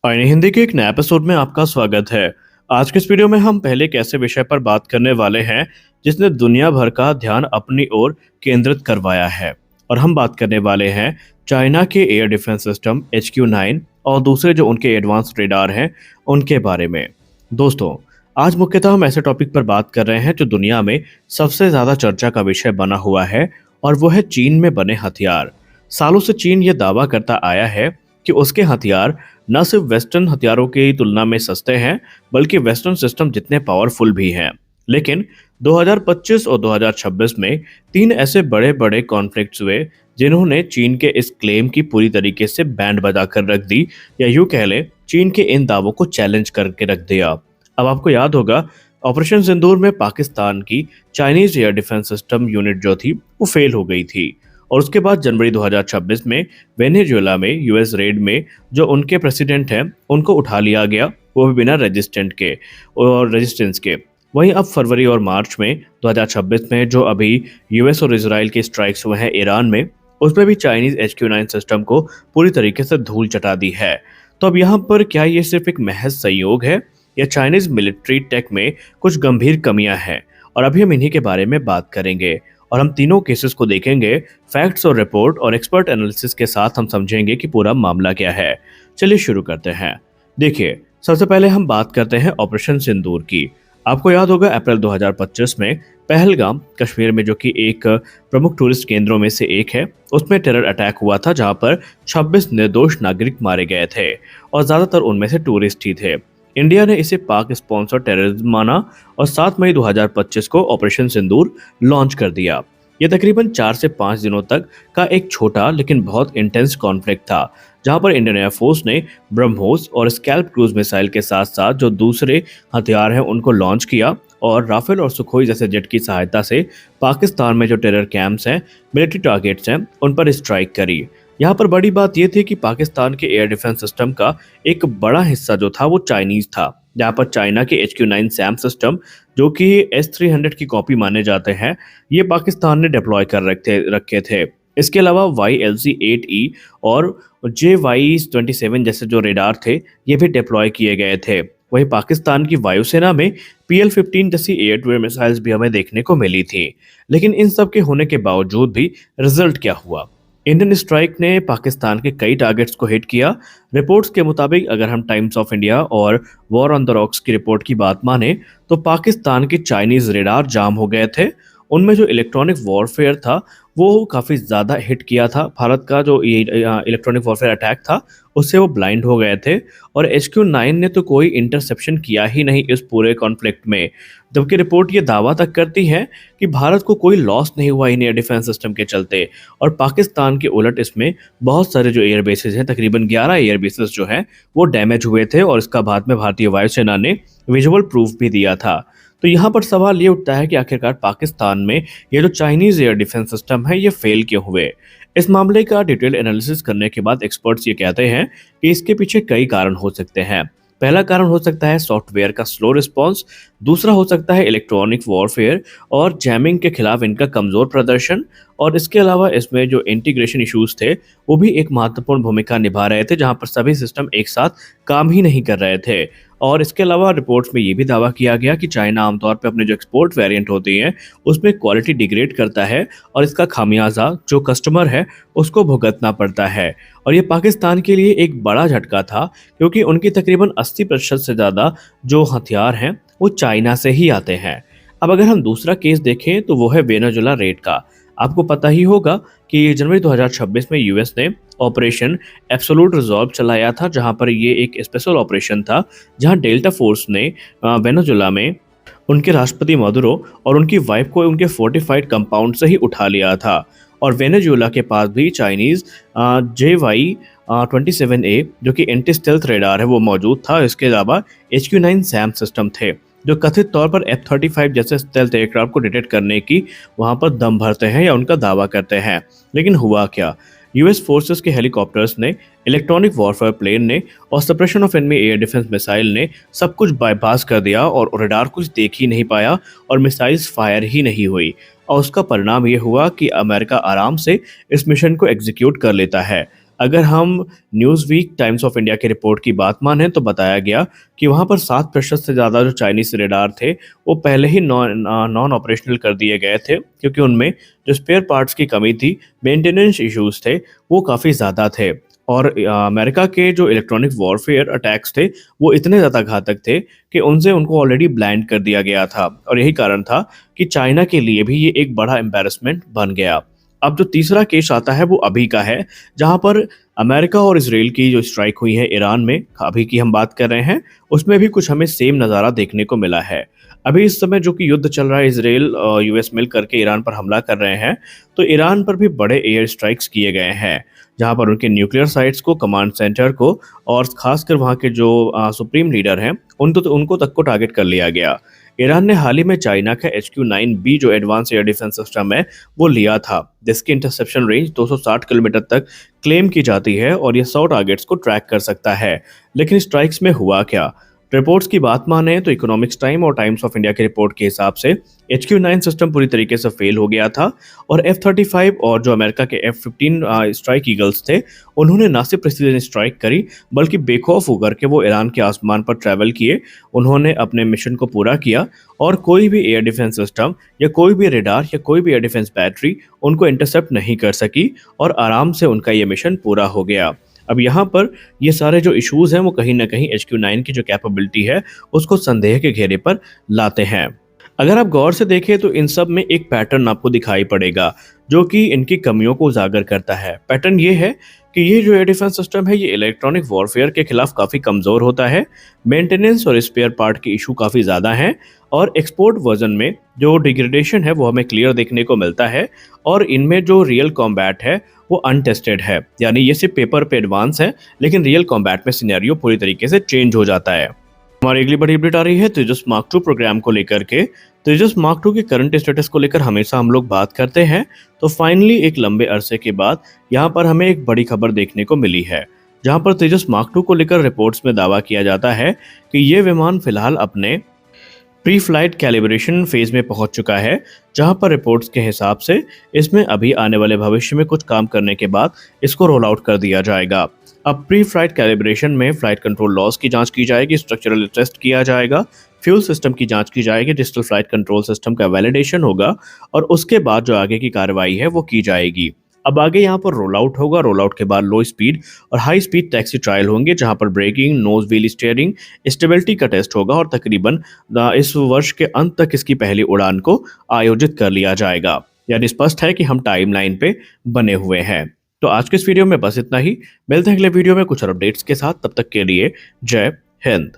आईने हिंदी के एक नए एपिसोड में आपका स्वागत है। आज के इस वीडियो में हम पहले एक ऐसे विषय पर बात करने वाले हैं जिसने दुनिया भर का ध्यान अपनी ओर केंद्रित करवाया है। और हम बात करने वाले हैं चाइना के एयर डिफेंस सिस्टम HQ-9 और दूसरे जो उनके एडवांस रेडार हैं उनके बारे में। दोस्तों, आज मुख्यतः हम ऐसे टॉपिक पर बात कर रहे हैं जो दुनिया में सबसे ज्यादा चर्चा का विषय बना हुआ है, और वो है चीन में बने हथियार। सालों से चीन ये दावा करता आया है कि उसके हथियार न सिर्फ वेस्टर्न हथियारों की तुलना में सस्ते हैं, बल्कि वेस्टर्न सिस्टम जितने पावरफुल भी हैं। लेकिन 2025 और 2026 में तीन ऐसे बड़े बड़े कॉन्फ्लिक्ट्स हुए जिन्होंने चीन के इस क्लेम की पूरी तरीके से बैंड बजा कर रख दी, या यूं कह लें चीन के इन दावों को चैलेंज करके रख दिया। अब आपको याद होगा, ऑपरेशन सिंदूर में पाकिस्तान की Chinese air defence system unit जो थी वो फेल हो गई थी, और उसके बाद जनवरी 2026 में वेनेजुएला में यूएस रेड में जो उनके प्रेसिडेंट हैं उनको उठा लिया गया, वो भी बिना रेजिस्टेंस के। वहीं अब फरवरी और मार्च में 2026 में जो अभी यूएस और इसराइल के स्ट्राइक्स हुए हैं ईरान में, उसमें भी चाइनीज HQ-9 सिस्टम को पूरी तरीके से धूल चटा दी है। तो अब यहाँ पर क्या ये सिर्फ एक महज संयोग है, या चाइनीज मिलिट्री टेक में कुछ गंभीर कमियां हैं? और अभी हम इन्हीं के बारे में बात करेंगे, और हम तीनों केसेस को देखेंगे, फैक्ट्स और रिपोर्ट और एक्सपर्ट एनालिसिस के साथ हम समझेंगे कि पूरा मामला क्या है। चलिए शुरू करते हैं। देखिए, सबसे पहले हम बात करते हैं ऑपरेशन सिंदूर की। आपको याद होगा, अप्रैल 2025 में पहलगाम कश्मीर में, जो कि एक प्रमुख टूरिस्ट केंद्रों में से एक है, उसमें टेरर अटैक हुआ था जहां पर 26 निर्दोष नागरिक मारे गए थे, और ज्यादातर उनमें से टूरिस्ट ही थे। इंडिया ने इसे पाक स्पॉन्सर टेररिज्म माना और 7 मई 2025 को ऑपरेशन सिंदूर लॉन्च कर दिया। यह तकरीबन 4 से 5 दिनों तक का एक छोटा लेकिन बहुत इंटेंस कॉन्फ्लिक्ट था, जहां पर इंडियन एयरफोर्स ने ब्रह्मोस और स्कैल्प क्रूज मिसाइल के साथ साथ जो दूसरे हथियार हैं उनको लॉन्च किया, और राफेल और सुखोई जैसे जेट की सहायता से पाकिस्तान में जो टेरर कैंप्स हैं, मिलिट्री टारगेट्स हैं, उन पर स्ट्राइक करी। यहाँ पर बड़ी बात यह थी कि पाकिस्तान के एयर डिफेंस सिस्टम का एक बड़ा हिस्सा जो था वो चाइनीज था, जहाँ पर चाइना के HQ-9 सैम सिस्टम, जो कि S-300 की कॉपी माने जाते हैं, ये पाकिस्तान ने डिप्लॉय कर रखे थे। इसके अलावा YLC-8E और JY-27 जैसे जो रेडार थे, ये भी डिप्लॉय किए गए थे। वहीं पाकिस्तान की वायुसेना में PL-15 जैसी एयर टू एयर मिसाइल्स भी हमें देखने को मिली थी। लेकिन इन सब के होने के बावजूद भी रिजल्ट क्या हुआ? इंडियन स्ट्राइक ने पाकिस्तान के कई टारगेट्स को हिट किया। रिपोर्ट्स के मुताबिक, अगर हम टाइम्स ऑफ इंडिया और वॉर ऑन द रॉक्स की रिपोर्ट की बात माने, तो पाकिस्तान के चाइनीज रेडार जाम हो गए थे। उनमें जो इलेक्ट्रॉनिक वॉरफेयर था वो काफ़ी ज़्यादा हिट किया था। भारत का जो इलेक्ट्रॉनिक वॉरफेयर अटैक था उससे वो ब्लाइंड हो गए थे, और HQ-9 ने तो कोई इंटरसेप्शन किया ही नहीं इस पूरे कॉन्फ्लिक्ट में। जबकि रिपोर्ट ये दावा तक करती है कि भारत को कोई लॉस नहीं हुआ इन एयर डिफेंस सिस्टम के चलते, और पाकिस्तान के उलट इसमें बहुत सारे जो एयर बेसिस हैं, तकरीबन 11 एयर बेसिस जो हैं वो डैमेज हुए थे, और इसका बाद में भारतीय वायुसेना ने विजुअल प्रूफ भी दिया था। तो यहाँ पर सवाल ये उठता है कि आखिरकार पाकिस्तान में ये जो चाइनीज एयर डिफेंस सिस्टम है ये फेल क्यों हुए? इस मामले का डिटेल एनालिसिस करने के बाद एक्सपर्ट्स ये कहते हैं कि इसके पीछे कई कारण हो सकते हैं। पहला कारण हो सकता है सॉफ्टवेयर का स्लो रिस्पॉन्स, दूसरा हो सकता है इलेक्ट्रॉनिक वॉरफेयर और जैमिंग के खिलाफ इनका कमजोर प्रदर्शन, और इसके अलावा इसमें जो इंटीग्रेशन इश्यूज थे वो भी एक महत्वपूर्ण भूमिका निभा रहे थे, जहां पर सभी सिस्टम एक साथ काम ही नहीं कर रहे थे। और इसके अलावा रिपोर्ट्स में ये भी दावा किया गया कि चाइना आमतौर पर अपने जो एक्सपोर्ट वेरिएंट होती हैं उसमें क्वालिटी डिग्रेड करता है, और इसका खामियाजा जो कस्टमर है उसको भुगतना पड़ता है। और ये पाकिस्तान के लिए एक बड़ा झटका था, क्योंकि उनकी तकरीबन 80% से ज़्यादा जो हथियार हैं वो चाइना से ही आते हैं। अब अगर हम दूसरा केस देखें तो वो है वेनेजुएला रेड का। आपको पता ही होगा कि जनवरी 2026 में यूएस ने ऑपरेशन एब्सोल्यूट रिजॉल्व चलाया था, जहां पर ये एक स्पेशल ऑपरेशन था, जहां डेल्टा फोर्स ने वेनेजुएला में उनके राष्ट्रपति मदुरो और उनकी वाइफ को उनके फोर्टिफाइड कंपाउंड से ही उठा लिया था। और वेनेजुएला के पास भी चाइनीज JY-27A जो कि एंटी स्टेल्थ रेडार है वो मौजूद था। इसके अलावा HQ-9 सैम सिस्टम थे, जो कथित तौर पर F-35 जैसे स्टेल्थ एयरक्राफ्ट को डिटेक्ट करने की वहां पर दम भरते हैं या उनका दावा करते हैं। लेकिन हुआ क्या? यूएस फोर्सेस के हेलीकॉप्टर्स ने, इलेक्ट्रॉनिक वॉरफेयर प्लेन ने और suppression of enemy air defence missile ने सब कुछ बाईपास कर दिया, और रडार कुछ देख ही नहीं पाया और मिसाइल्स फायर ही नहीं हुई। और उसका परिणाम ये हुआ कि अमेरिका आराम से इस मिशन को एग्जीक्यूट कर लेता है। अगर हम Newsweek Times of India की रिपोर्ट की बात माने तो बताया गया कि वहाँ पर 7% से ज़्यादा जो चाइनीज़ रेडार थे वो पहले ही नॉन ऑपरेशनल कर दिए गए थे, क्योंकि उनमें जो स्पेयर पार्ट्स की कमी थी, मेंटेनेंस इश्यूज थे, वो काफ़ी ज़्यादा थे। और अमेरिका के जो इलेक्ट्रॉनिक वॉरफेयर अटैक्स थे वो इतने ज़्यादा घातक थे कि उनसे उनको ऑलरेडी ब्लाइंड कर दिया गया था, और यही कारण था कि चाइना के लिए भी ये एक बड़ा एम्बैरेसमेंट बन गया। अब जो तीसरा केस आता है वो अभी का है, जहाँ पर अमेरिका और इसराइल की जो स्ट्राइक हुई है ईरान में, अभी की हम बात कर रहे हैं, उसमें भी कुछ हमें सेम नज़ारा देखने को मिला है। अभी इस समय जो कि युद्ध चल रहा है, इसराइल और यूएस मिल करके ईरान पर हमला कर रहे हैं, तो ईरान पर भी बड़े एयर स्ट्राइक्स किए गए हैं, जहाँ पर उनके न्यूक्लियर साइट्स को, कमांड सेंटर को, और खासकर वहाँ के जो सुप्रीम लीडर हैं उनको तक को टारगेट कर लिया गया। ईरान ने हाल ही में चाइना का HQ-9B जो एडवांस एयर डिफेंस सिस्टम है वो लिया था, जिसकी इंटरसेप्शन रेंज 260 किलोमीटर तक क्लेम की जाती है और यह 100 टारगेट्स को ट्रैक कर सकता है। लेकिन स्ट्राइक्स में हुआ क्या? रिपोर्ट्स की बात माने तो इकोनॉमिक्स टाइम और टाइम्स ऑफ इंडिया की रिपोर्ट के हिसाब से HQ-9 सिस्टम पूरी तरीके से फेल हो गया था, और F-35 और जो अमेरिका के F-15 स्ट्राइक ईगल्स थे, उन्होंने ना सिर्फ प्रिसीजन स्ट्राइक करी, बल्कि बेखौफ होकर के वो ईरान के आसमान पर ट्रैवल किए। उन्होंने अपने मिशन को पूरा किया, और कोई भी एयर डिफेंस सिस्टम या कोई भी रेडार या कोई भी एयर डिफेंस बैटरी उनको इंटरसेप्ट नहीं कर सकी, और आराम से उनका ये मिशन पूरा हो गया। अब यहाँ पर ये सारे जो इश्यूज हैं वो कहीं ना कहीं HQ-9 की जो कैपेबिलिटी है उसको संदेह के घेरे पर लाते हैं। अगर आप गौर से देखें तो इन सब में एक पैटर्न आपको दिखाई पड़ेगा, जो कि इनकी कमियों को उजागर करता है। पैटर्न ये है कि ये जो एयर डिफेंस सिस्टम है ये इलेक्ट्रॉनिक वॉरफेयर के खिलाफ काफ़ी कमज़ोर होता है, मेंटेनेंस और स्पेयर पार्ट के इशू काफ़ी ज़्यादा हैं, और एक्सपोर्ट वर्जन में जो डिग्रेडेशन है वो हमें क्लियर देखने को मिलता है, और इनमें जो रियल कॉम्बैट है वो अनटेस्टेड है, यानी ये सिर्फ पेपर पे एडवांस है, लेकिन रियल कॉम्बैट में सिनेरियो पूरी तरीके से चेंज हो जाता है। हमारी अगली बड़ी अपडेट आ रही है तेजस मार्क 2 प्रोग्राम को लेकर के। तेजस मार्क 2 के करंट स्टेटस को लेकर हमेशा हम लोग बात करते हैं, तो फाइनली एक लंबे अरसे के बाद यहाँ पर हमें एक बड़ी खबर देखने को मिली है, जहाँ पर तेजस मार्क 2 को लेकर रिपोर्ट्स में दावा किया जाता है कि ये विमान फिलहाल अपने प्री फ्लाइट कैलिब्रेशन फेज में पहुंच चुका है, जहां पर रिपोर्ट्स के हिसाब से इसमें अभी आने वाले भविष्य में कुछ काम करने के बाद इसको रोल आउट कर दिया जाएगा। अब प्री फ्लाइट कैलिब्रेशन में फ्लाइट कंट्रोल लॉस की जांच की जाएगी, स्ट्रक्चरल टेस्ट किया जाएगा, फ्यूल सिस्टम की जांच की जाएगी, डिजिटल फ्लाइट कंट्रोल सिस्टम का वैलिडेशन होगा, और उसके बाद जो आगे की कार्रवाई है वो की जाएगी। अब आगे यहाँ पर रोल आउट होगा, रोल आउट के बाद लो स्पीड और हाई स्पीड टैक्सी ट्रायल होंगे, जहाँ पर braking, nose wheel steering, stability का टेस्ट होगा, और तकरीबन इस वर्ष के अंत तक इसकी पहली उड़ान को आयोजित कर लिया जाएगा। यानी स्पष्ट है कि हम टाइमलाइन पे बने हुए हैं। तो आज के इस वीडियो में बस इतना ही। मिलते हैं अगले वीडियो में कुछ और अपडेट्स के साथ, तब तक के लिए जय हिंद।